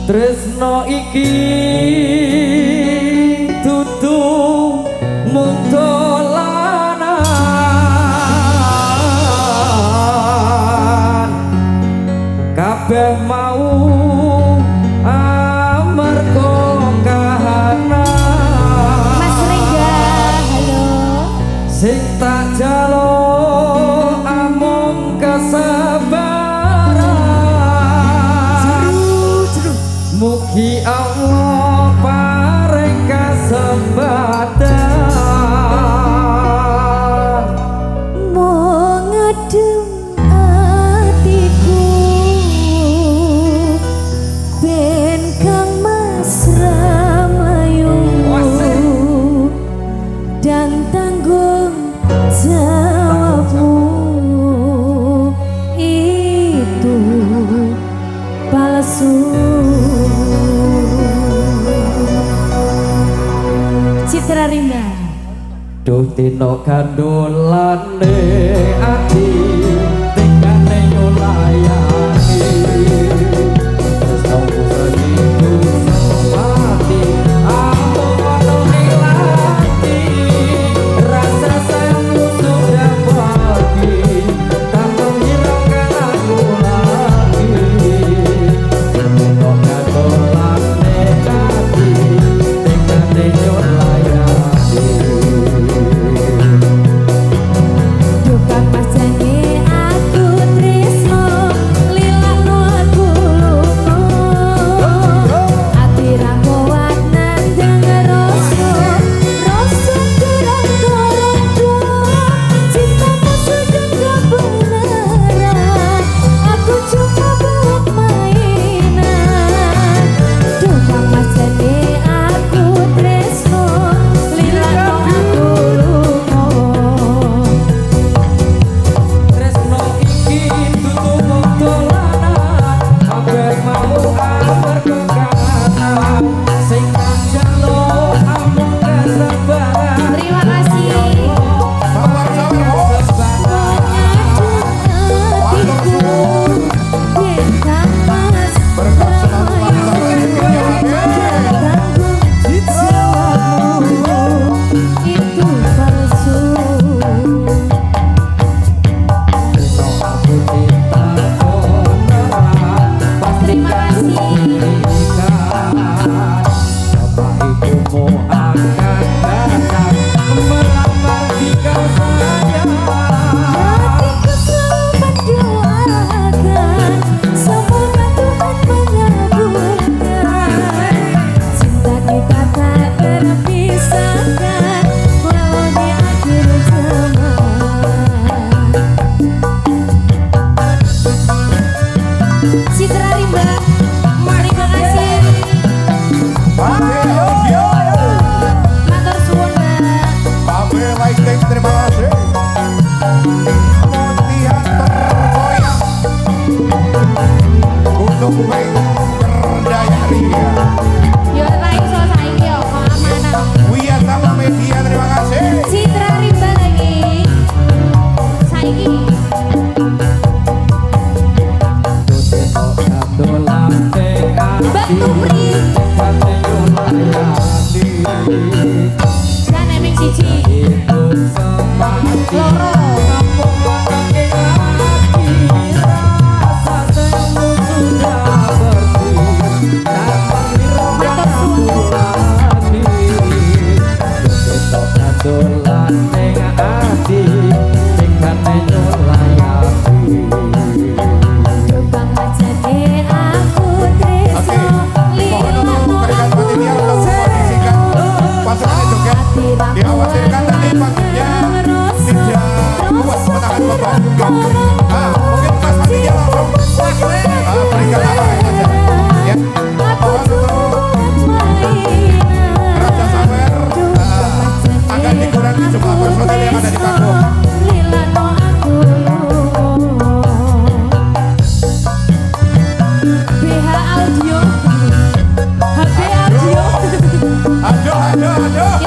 Tresno iki dudu mung dolanan kabeh mau amarga kahanan. Mas Rengga, halo. Sing tak jaluk amung kesabaran. Mugi Allah paring kesempatan Mau ngedem atiku ben kang mesra mlayu dan tanggung jawabmu itu palsu. Citra Rimba. duh tino kandolane ati tingkane nyulayani tresno sediku sepati amung ono ilati rasa sayangmu sudah pergi tak menghiraukan aku lagi tino kandolane ati tingkane nyulayani. Bukan pasane aku tresno lilakno aku lunga ati ra kuat nandang rasa kurang tondo cintamu sudah kebenaran aku cuma buat mainan. Bukan pasane aku tresno lilakno aku lunga Tresno iki dudu mung dolanan kabeh mau amarga kahanan sing tak jaluk amung kesabaran. Terima kasih. Itu palsu. Tresno aku cinta beneran Terima kasih. Bapak ibumu akan datang melamar jika sayang. Hatiku selalu mendoakan semoga Tuhan mengabulkan cinta kita tak terpisahkan walau di akhir zaman. Citra Rimba, terima kasih. Matur suwun, Mbak. Terima kasih. Motihan tergoyang untuk berdaya ria. Yo ta iso saiki yo amanah. Wia sama media terima kasih. Citra Rimba lagi. Saiki Tresno kandolane Mbak ati Tupri. tingkane nyulayani. Jan eming siji. Hidup semati Loro. amung ono ilati rasa sayangmu sudah pergi tak menghiraukan aku lagi. Tresno kandolane ati tingkane nyulayani. Bang majane aku tresno Mohon untuk memberikan lilakno panitia untuk aku mengkondisikan pasangan joget. Dikhawatirkan tadi panggungnya tidak kuat menahan beban. Mungkin Mas panitia langsung berikan apa saja. Ya, mohon untuk Raja Sawer akan dikurangi jumlah personel yang ada di panggung. Lilakno aku BH Audio HP Audio Aduh.